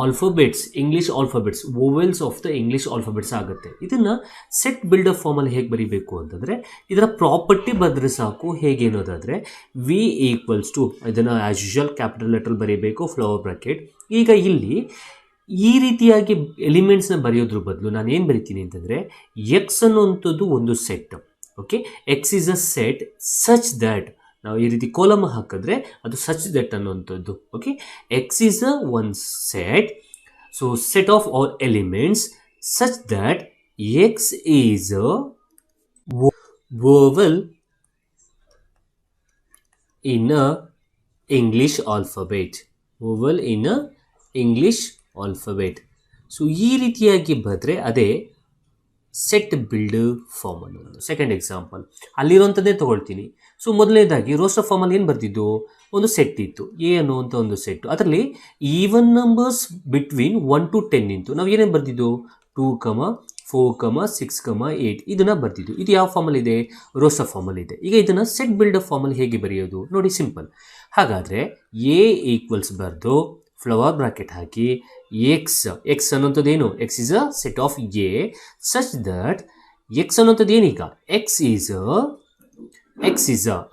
Alphabets, English alphabets, vowels of the English alphabets ಆಗುತ್ತೆ. ಇದನ್ನು ಸೆಟ್ ಬಿಲ್ಡರ್ ಫಾರ್ಮಲ್ಲಿ ಹೇಗೆ ಬರೀಬೇಕು ಅಂತಂದರೆ, ಇದರ ಪ್ರಾಪರ್ಟಿ ಬರೆದ್ರೆ ಸಾಕು. ಹೇಗೆ ಅನ್ನೋದಾದರೆ, ವಿ ಈಕ್ವಲ್ಸ್ ಟು, ಇದನ್ನು ಆ್ಯಸ್ ಯೂಶುವಲ್ ಕ್ಯಾಪಿಟಲ್ ಲೆಟರ್ ಬರೀಬೇಕು, ಫ್ಲವರ್ ಬ್ರಾಕೆಟ್. ಈಗ ಇಲ್ಲಿ ಈ ರೀತಿಯಾಗಿ ಎಲಿಮೆಂಟ್ಸ್ನ ಬರೆಯೋದ್ರ ಬದಲು ನಾನು ಏನು ಬರಿತೀನಿ ಅಂತಂದರೆ ಎಕ್ಸ್ ಅನ್ನುವಂಥದ್ದು ಒಂದು set. Okay, X is a set such that, ನಾವು ಈ ರೀತಿ ಕೋಲಮ್ ಹಾಕಿದ್ರೆ ಅದು ಸಚ್ ದಟ್ ಅನ್ನುವಂಥದ್ದು. Okay, X is a one set, so set of all elements such that X is a ವೋವೆಲ್ in a English alphabet. ವೋವೆಲ್ in a English alphabet. So ಈ ರೀತಿಯಾಗಿ ಬರೆದ್ರೆ ಅದೇ ಸೆಟ್ ಬಿಲ್ಡ್ ಫಾರ್ಮ್ ಅನ್ನೋದು. Second example ಅಲ್ಲಿರುವಂಥದ್ದೇ ತೊಗೊಳ್ತೀನಿ. So ಮೊದಲನೇದಾಗಿ roster ಫಾರ್ಮಲ್ಲಿ ಏನು ಬರ್ತಿದ್ದು, ಒಂದು ಸೆಟ್ ಇತ್ತು, ಎ ಅನ್ನುವಂಥ ಒಂದು ಸೆಟ್ಟು. ಅದರಲ್ಲಿ ಈವನ್ ನಂಬರ್ಸ್ ಬಿಟ್ವೀನ್ 1 to 10 ಇತ್ತು. ನಾವು ಏನೇನು ಬರ್ತಿದ್ದು 2, 4, 6, 8 ಇದನ್ನು ಬರ್ತಿದ್ದು. ಇದು ಯಾವ ಫಾರ್ಮಲ್ಲಿದೆ, ರೋಸ್ಟರ್ ಫಾರ್ಮಲ್ಲಿದೆ. ಈಗ ಇದನ್ನು ಸೆಟ್ ಬಿಲ್ಡರ್ ಫಾರ್ಮಲ್ಲಿ ಹೇಗೆ ಬರೆಯೋದು ನೋಡಿ, ಸಿಂಪಲ್. ಹಾಗಾದರೆ ಎ ಈಕ್ವಲ್ಸ್ ಬರೆದು ಫ್ಲವರ್ ಬ್ರಾಕೆಟ್ ಹಾಕಿ ಎಕ್ಸ್ ಅನ್ನೋಂಥದ್ದು ಏನು, X is a set of A such that X ಅನ್ನೋಂಥದ್ದು ಏನೀಗ ಎಕ್ಸ್ ಈಸ್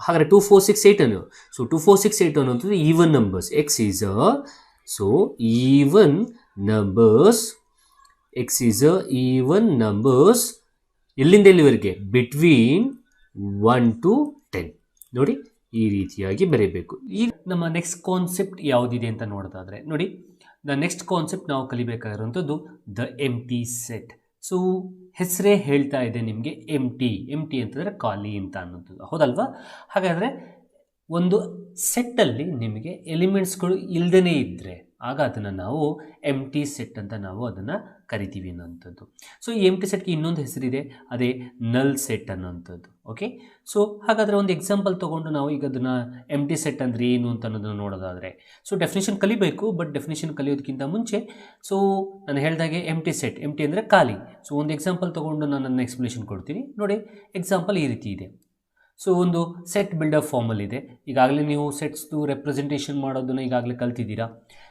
ಹಾಗಾದರೆ 2, 4, 6, 8 ಅನ್ನು. ಸೊ 2, 4, 6, 8 ಅನ್ನೋಂಥದ್ದು even numbers. X is so even numbers, X is even numbers ಎಲ್ಲಿಂದ ಎಲ್ಲಿವರೆಗೆ, ಬಿಟ್ವೀನ್ 1 to 10 ನೋಡಿ, ಈ ರೀತಿಯಾಗಿ ಬರೀಬೇಕು. ಈಗ ನಮ್ಮ ನೆಕ್ಸ್ಟ್ ಕಾನ್ಸೆಪ್ಟ್ ಯಾವುದಿದೆ ಅಂತ ನೋಡೋದಾದರೆ ನೋಡಿ, ದ ನೆಕ್ಸ್ಟ್ ಕಾನ್ಸೆಪ್ಟ್ ನಾವು ಕಲಿಬೇಕಾಗಿರುವಂಥದ್ದು ದ ಎಂಟಿ ಸೆಟ್. ಸೊ ಹೆಸರೇ ಹೇಳ್ತಾ ಇದೆ ನಿಮಗೆ ಎಂಟಿ ಅಂತಂದರೆ ಖಾಲಿ ಅಂತ ಅನ್ನೋದು, ಹೌದಲ್ವಾ? ಹಾಗಾದರೆ ಒಂದು ಸೆಟ್ಟಲ್ಲಿ ನಿಮಗೆ ಎಲಿಮೆಂಟ್ಸ್ಗಳು ಇಲ್ಲದೇ ಇದ್ದರೆ ಆಗ ಅದನ್ನು ನಾವು ಎಂಟಿ ಸೆಟ್ ಅಂತ ನಾವು ಅದನ್ನು ಕರಿತೀವಿ ಅನ್ನೋಂಥದ್ದು. ಸೊ ಈ ಎಂಟಿ ಸೆಟ್ಗೆ ಇನ್ನೊಂದು ಹೆಸರಿದೆ, ಅದೇ ನಲ್ ಸೆಟ್ ಅನ್ನೋಂಥದ್ದು. ಓಕೆ, ಸೊ ಹಾಗಾದರೆ ಒಂದು ಎಕ್ಸಾಂಪಲ್ ತೊಗೊಂಡು ನಾವು ಈಗ ಅದನ್ನು ಎಂಟಿ ಸೆಟ್ ಅಂದರೆ ಏನು ಅಂತ ಅನ್ನೋದನ್ನು ನೋಡೋದಾದರೆ, ಸೊ ಡೆಫಿನೇಷನ್ ಕಲಿಬೇಕು. ಬಟ್ ಡೆಫಿನೇಷನ್ ಕಲಿಯೋದಕ್ಕಿಂತ ಮುಂಚೆ ಸೊ ನಾನು ಹೇಳಿದಾಗೆ ಎಂಟಿ ಅಂದರೆ ಖಾಲಿ. ಸೊ ಒಂದು ಎಕ್ಸಾಂಪಲ್ ತೊಗೊಂಡು ನಾನು ನನ್ನ ಎಕ್ಸ್ಪ್ಲೇಷನ್ ಕೊಡ್ತೀನಿ ನೋಡಿ. ಎಕ್ಸಾಂಪಲ್ ಈ ರೀತಿ ಇದೆ. ಸೊ ಒಂದು ಸೆಟ್ ಬಿಲ್ಡರ್ ಫಾರ್ಮಲ್ಲಿದೆ. ಈಗಾಗಲೇ ನೀವು ಸೆಟ್ಸ್ದು ರೆಪ್ರೆಸೆಂಟೇಷನ್ ಮಾಡೋದನ್ನು ಈಗಾಗಲೇ ಕಲ್ತಿದ್ದೀರಾ.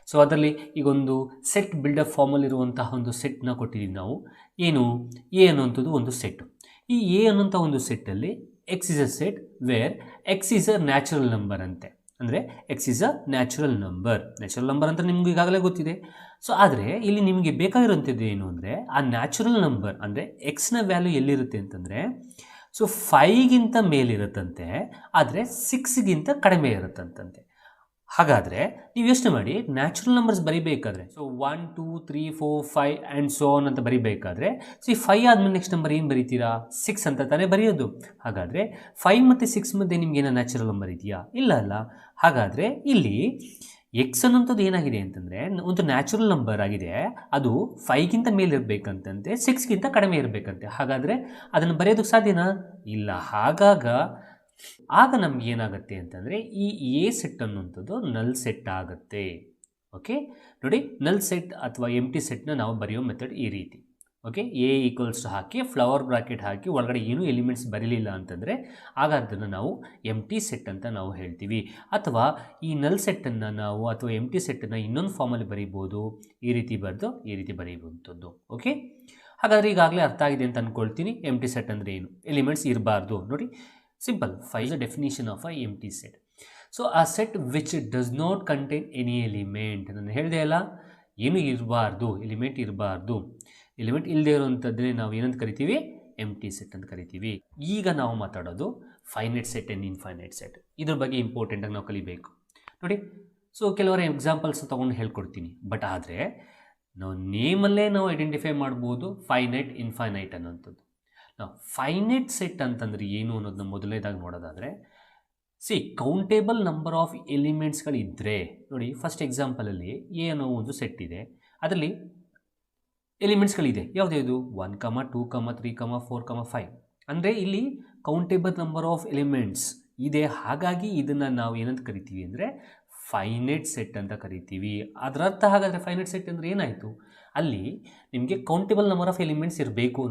ಸೊ ಅದರಲ್ಲಿ ಈಗೊಂದು ಸೆಟ್ ಬಿಲ್ಡರ್ ಫಾರ್ಮಲ್ಲಿರುವಂತಹ ಒಂದು ಸೆಟ್ನ ಕೊಟ್ಟಿದ್ದೀವಿ ನಾವು. ಏನು, ಎ ಅನ್ನುವಂಥದ್ದು ಒಂದು ಸೆಟ್ಟು. ಈ ಎ ಅನ್ನೋಂಥ ಒಂದು ಸೆಟ್ಟಲ್ಲಿ X is a set where X is a natural number ಅಂತೆ. ಅಂದರೆ X is a natural number ಅಂತ ನಿಮ್ಗೆ ಈಗಾಗಲೇ ಗೊತ್ತಿದೆ. ಸೊ ಆದರೆ ಇಲ್ಲಿ ನಿಮಗೆ ಬೇಕಾಗಿರುವಂಥದ್ದು ಏನು ಅಂದರೆ, ಆ ನ್ಯಾಚುರಲ್ ನಂಬರ್ ಅಂದರೆ ಎಕ್ಸ್ನ ವ್ಯಾಲ್ಯೂ ಎಲ್ಲಿರುತ್ತೆ ಅಂತಂದರೆ, ಸೊ 5ಗಿಂತ ಮೇಲಿರುತ್ತಂತೆ, ಆದರೆ 6ಗಿಂತ ಕಡಿಮೆ ಇರುತ್ತಂತೆ. ಹಾಗಾದರೆ ನೀವು ಯೋಚನೆ ಮಾಡಿ, ನ್ಯಾಚುರಲ್ ನಂಬರ್ಸ್ ಬರಿಬೇಕಾದ್ರೆ ಸೊ 1, 2, 3, 4, 5 ಆ್ಯಂಡ್ ಸೋ ಆನ್ ಅಂತ ಬರಿಬೇಕಾದ್ರೆ, ಸೊ ಈ 5 ಆದಮೇಲೆ ನೆಕ್ಸ್ಟ್ ನಂಬರ್ ಏನು ಬರೀತೀರಾ, 6 ಅಂತ ತಾನೇ ಬರೆಯೋದು. ಹಾಗಾದರೆ 5 ಮತ್ತು 6 ಮಧ್ಯೆ ನಿಮ್ಗೆ ಏನೋ ನ್ಯಾಚುರಲ್ ನಂಬರ್ ಇದೆಯಾ, ಇಲ್ಲ ಅಲ್ಲ. ಹಾಗಾದರೆ ಇಲ್ಲಿ ಎಕ್ಸ್ ಅನ್ನೋಂಥದ್ದು ಏನಾಗಿದೆ ಅಂತಂದರೆ ಒಂದು ನ್ಯಾಚುರಲ್ ನಂಬರ್ ಆಗಿದೆ, ಅದು 5ಗಿಂತ ಮೇಲೆ ಇರಬೇಕಂತಂತೆ, 6ಗಿಂತ ಕಡಿಮೆ ಇರಬೇಕಂತೆ. ಹಾಗಾದರೆ ಅದನ್ನು ಬರೆಯೋದಕ್ಕೆ ಸಾಧ್ಯನಾ, ಇಲ್ಲ. ಆಗ ನಮ್ಗೆ ಏನಾಗುತ್ತೆ ಅಂತಂದರೆ ಈ ಎ ಸೆಟ್ ಅನ್ನುವಂಥದ್ದು ನಲ್ ಸೆಟ್ ಆಗುತ್ತೆ. ಓಕೆ ನೋಡಿ, ನಲ್ ಸೆಟ್ ಅಥವಾ ಎಂಟಿ ಸೆಟ್ನ ನಾವು ಬರೆಯೋ ಮೆಥಡ್ ಈ ರೀತಿ. ಓಕೆ, ಎ ಈಕ್ವಲ್ಸ್ ಹಾಕಿ ಫ್ಲವರ್ ಬ್ರಾಕೆಟ್ ಹಾಕಿ ಒಳಗಡೆ ಏನೂ ಎಲಿಮೆಂಟ್ಸ್ ಬರೀಲಿಲ್ಲ ಅಂತಂದರೆ ಆಗ ಅದನ್ನು ನಾವು ಎಂಟಿ ಸೆಟ್ ಅಂತ ನಾವು ಹೇಳ್ತೀವಿ. ಅಥವಾ ಈ ನಲ್ ಸೆಟ್ಟನ್ನು ನಾವು ಅಥವಾ ಎಂಟಿ ಸೆಟ್ಟನ್ನು ಇನ್ನೊಂದು ಫಾರ್ಮಲ್ಲಿ ಬರೀಬೋದು, ಈ ರೀತಿ ಬರೆದು ಈ ರೀತಿ ಬರೀವಂಥದ್ದು. ಓಕೆ, ಹಾಗಾದರೆ ಈಗಾಗಲೇ ಅರ್ಥ ಆಗಿದೆ ಅಂತ ಅಂದ್ಕೊಳ್ತೀನಿ. ಎಂಟಿ ಸೆಟ್ ಅಂದರೆ ಏನು, ಎಲಿಮೆಂಟ್ಸ್ ಇರಬಾರ್ದು ನೋಡಿ. Simple. 5 is the definition of a empty set. So a set which does not contain any element. ನಾನು ಹೇಳಿದೆ ಅಲ್ಲ, ಏನು ಇರಬಾರ್ದು, ಎಲಿಮೆಂಟ್ ಇರಬಾರ್ದು. ಎಲಿಮೆಂಟ್ ಇಲ್ಲದೆ ಇರುವಂಥದ್ದನ್ನೇ ನಾವು ಏನಂತ ಕರಿತೀವಿ, ಎಂಟಿ ಸೆಟ್ ಅಂತ ಕರಿತೀವಿ. ಈಗ ನಾವು ಮಾತಾಡೋದು finite set and infinite set. ಇದ್ರ ಬಗ್ಗೆ ಇಂಪಾರ್ಟೆಂಟಾಗಿ ನಾವು ಕಲಿಬೇಕು ನೋಡಿ. ಸೊ ಕೆಲವರ ಎಕ್ಸಾಂಪಲ್ಸ್ ತೊಗೊಂಡು ಹೇಳ್ಕೊಡ್ತೀನಿ. ಬಟ್ ಆದರೆ ನಾವು ನೇಮಲ್ಲೇ ನಾವು ಐಡೆಂಟಿಫೈ ಮಾಡ್ಬೋದು ಫೈನೈಟ್, ಇನ್ಫೈನೈಟ್ ಅನ್ನೋಂಥದ್ದು. ನಾವು ಫೈನೈಟ್ ಸೆಟ್ ಅಂತಂದರೆ ಏನು ಅನ್ನೋದನ್ನ ಮೊದಲನೇದಾಗಿ ನೋಡೋದಾದರೆ, ಕೌಂಟೇಬಲ್ ನಂಬರ್ ಆಫ್ ಎಲಿಮೆಂಟ್ಸ್ಗಳಿದ್ದರೆ ನೋಡಿ. ಫಸ್ಟ್ ಎಕ್ಸಾಂಪಲಲ್ಲಿ ಎ ಅನ್ನೋ ಒಂದು ಸೆಟ್ ಇದೆ, ಅದರಲ್ಲಿ ಎಲಿಮೆಂಟ್ಸ್ಗಳಿದೆ. ಯಾವುದ್ಯಾವುದು 1, 2, 3, 4, 5. ಅಂದರೆ ಇಲ್ಲಿ ಕೌಂಟೇಬಲ್ ನಂಬರ್ ಆಫ್ ಎಲಿಮೆಂಟ್ಸ್ ಇದೆ. ಹಾಗಾಗಿ ಇದನ್ನು ನಾವು ಏನಂತ ಕರಿತೀವಿ ಅಂದರೆ ಫೈನೈಟ್ ಸೆಟ್ ಅಂತ ಕರಿತೀವಿ. ಅದರ ಅರ್ಥ ಹಾಗಾದರೆ ಫೈನೈಟ್ ಸೆಟ್ ಅಂದರೆ ಏನಾಯಿತು, ಅಲ್ಲಿ ನಿಮಗೆ ಕೌಂಟೇಬಲ್ ನಂಬರ್ ಆಫ್ ಎಲಿಮೆಂಟ್ಸ್ ಇರಬೇಕು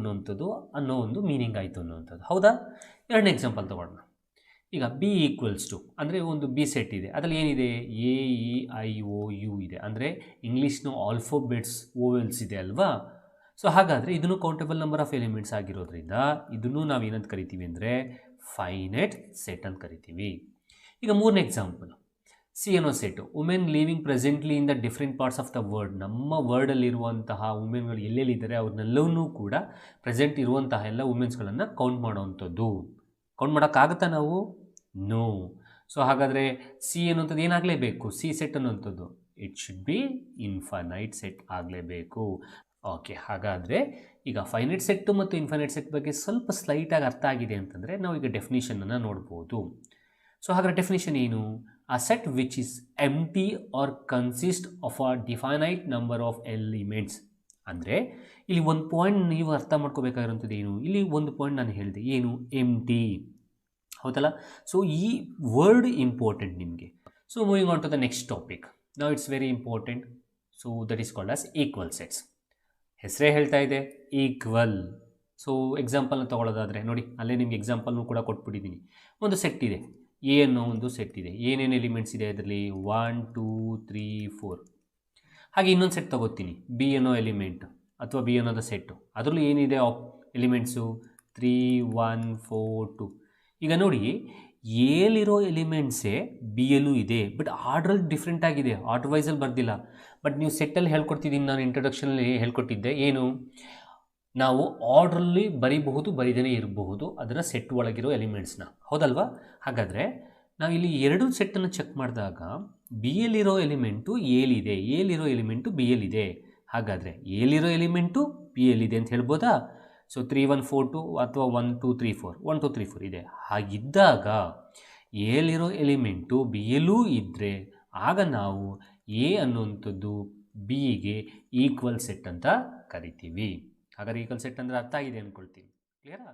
ಅನ್ನೋ ಒಂದು ಮೀನಿಂಗ್ ಆಯಿತು ಅನ್ನೋವಂಥದ್ದು. ಹೌದಾ? ಎರಡನೇ ಎಕ್ಸಾಂಪಲ್ ತೊಗೊಳ್ಳೋಣ. ಈಗ ಬಿ ಈಕ್ವಲ್ಸ್ ಟು ಅಂದರೆ ಒಂದು ಬಿ ಸೆಟ್ ಇದೆ, ಅದರಲ್ಲಿ ಏನಿದೆ, A E I O U ಇದೆ. ಅಂದರೆ ಇಂಗ್ಲೀಷ್ನ ಆಲ್ಫೋಬೆಟ್ಸ್ ಓವೆಲ್ಸ್ ಇದೆ ಅಲ್ವಾ. ಸೊ ಹಾಗಾದರೆ ಇದನ್ನು ಕೌಂಟೇಬಲ್ ನಂಬರ್ ಆಫ್ ಎಲಿಮೆಂಟ್ಸ್ ಆಗಿರೋದ್ರಿಂದ ಇದನ್ನು ನಾವು ಏನಂತ ಕರಿತೀವಿ ಅಂದರೆ ಫೈನೈಟ್ ಸೆಟ್ ಅಂತ ಕರಿತೀವಿ. ಈಗ ಮೂರನೇ ಎಕ್ಸಾಂಪಲ್, ಸಿ ಅನ್ನೋ set women living presently in the different parts of the world, ನಮ್ಮ ವರ್ಲ್ಡಲ್ಲಿರುವಂತಹ ವುಮೆನ್ಗಳು ಎಲ್ಲೆಲ್ಲಿದ್ದಾರೆ ಅವ್ರನ್ನೆಲ್ಲವನ್ನೂ ಕೂಡ ಪ್ರೆಸೆಂಟ್ ಇರುವಂತಹ ಎಲ್ಲ ವುಮೆನ್ಸ್ಗಳನ್ನು ಕೌಂಟ್ ಮಾಡೋವಂಥದ್ದು. ಕೌಂಟ್ ಮಾಡೋಕ್ಕಾಗುತ್ತಾ ನಾವು? ನೋ. ಸೊ ಹಾಗಾದರೆ ಸಿ ಅನ್ನುವಂಥದ್ದು ಏನಾಗಲೇಬೇಕು? ಸಿ ಸೆಟ್ ಅನ್ನುವಂಥದ್ದು it should be infinite set ಆಗಲೇಬೇಕು. ಓಕೆ, ಹಾಗಾದರೆ ಈಗ ಫೈನೈಟ್ ಸೆಟ್ಟು ಮತ್ತು ಇನ್ಫೈನೈಟ್ ಸೆಟ್ ಬಗ್ಗೆ ಸ್ವಲ್ಪ ಸ್ಲೈಟಾಗಿ ಅರ್ಥ ಆಗಿದೆ ಅಂತಂದರೆ ನಾವು ಈಗ ಡೆಫಿನಿಷನನ್ನು ನೋಡ್ಬೋದು. ಸೊ ಹಾಗಾದರೆ ಡೆಫಿನಿಷನ್ ಏನು? a set which is empty or consist of a definite number of elements. ಅಂದರೆ ಇಲ್ಲಿ ಒಂದು ಪಾಯಿಂಟ್ ನೀವು ಅರ್ಥ ಮಾಡ್ಕೋಬೇಕಾಗಿರೋಂಥದ್ದು ಏನು? ಇಲ್ಲಿ ಒಂದು ಪಾಯಿಂಟ್ ನಾನು ಹೇಳಿದೆ, ಏನು? ಎಂಟಿ, ಹೌದಲ್ಲ? ಸೊ ಈ ವರ್ಡ್ ಇಂಪಾರ್ಟೆಂಟ್ ನಿಮಗೆ. So moving on to the next topic, now it's very important. So that is called as equal sets. ಹೆಸರೇ ಹೇಳ್ತಾ ಇದೆ ಈಕ್ವಲ್. ಸೊ ಎಕ್ಸಾಂಪಲ್ನ ತೊಗೊಳ್ಳೋದಾದರೆ ನೋಡಿ, ಅಲ್ಲೇ ನಿಮ್ಗೆ ಎಕ್ಸಾಂಪಲ್ನು ಕೂಡ ಕೊಟ್ಬಿಟ್ಟಿದ್ದೀನಿ. ಒಂದು ಸೆಟ್ ಇದೆ, ಎ ಅನ್ನೋ ಒಂದು ಸೆಟ್ ಇದೆ. ಏನೇನು ಎಲಿಮೆಂಟ್ಸ್ ಇದೆ ಅದರಲ್ಲಿ? 1 2 3 4. ಹಾಗೆ ಇನ್ನೊಂದು ಸೆಟ್ ತಗೋತೀನಿ, ಬಿ ಅನ್ನೋ ಎಲಿಮೆಂಟ್ ಅಥವಾ ಬಿ ಅನ್ನೋದು ಸೆಟ್ಟು. ಅದರಲ್ಲೂ ಏನಿದೆ ಎಲಿಮೆಂಟ್ಸು? 3 1 4 2. ಈಗ ನೋಡಿ, ಎಲಿರೋ ಎಲಿಮೆಂಟ್ಸೇ ಬಿ ಯಲ್ಲೂ ಇದೆ, ಬಟ್ ಆರ್ಡ್ರಲ್ಲಿ ಡಿಫ್ರೆಂಟ್ ಆಗಿದೆ, ಆರ್ಡರ್ ವೈಸಲ್ಲಿ ಬರ್ದಿಲ್ಲ. ಬಟ್ ನೀವು ಸೆಟ್ಟಲ್ಲಿ ಹೇಳ್ಕೊಡ್ತಿದ್ದೀನಿ, ನಾನು ಇಂಟ್ರೊಡಕ್ಷನಲ್ಲಿ ಹೇಳ್ಕೊಟ್ಟಿದ್ದೆ ಏನು? ನಾವು ಆರ್ಡ್ರಲ್ಲಿ ಬರೀಬಹುದು, ಬರೀದೇ ಇರಬಹುದು ಅದನ್ನು ಸೆಟ್ ಒಳಗಿರೋ ಎಲಿಮೆಂಟ್ಸ್ನ, ಹೌದಲ್ವಾ? ಹಾಗಾದರೆ ನಾವು ಇಲ್ಲಿ ಎರಡು ಸೆಟ್ಟನ್ನು ಚೆಕ್ ಮಾಡಿದಾಗ ಬಿ ಯಲ್ಲಿರೋ ಎಲಿಮೆಂಟು ಎಲಿದೆ, ಎಲಿರೋ ಎಲಿಮೆಂಟು ಬಿ ಯಲ್ಲಿದೆ. ಹಾಗಾದರೆ ಎಲಿರೋ ಎಲಿಮೆಂಟು ಬಿ ಯಲ್ಲಿದೆ ಅಂತ ಹೇಳ್ಬೋದಾ? ಸೊ 3 1 4 2 ಅಥವಾ 1 2 3 4 1 2 3 4 ಇದೆ. ಹಾಗಿದ್ದಾಗ ಎಲಿರೋ ಎಲಿಮೆಂಟು ಬಿ ಯಲ್ಲೂ ಇದ್ದರೆ ಆಗ ನಾವು ಎ ಅನ್ನುವಂಥದ್ದು ಬಿಗೆ ಈಕ್ವಲ್ ಸೆಟ್ ಅಂತ ಕರಿತೀವಿ. ಹಾಗಾದ್ರೆ ಈಕ್ವಲ್ ಸೆಟ್ ಅಂದರೆ ಅರ್ಥ ಆಗಿದೆ ಅಂದ್ಕೊಳ್ತೀನಿ. ಕ್ಲಿಯರಾ?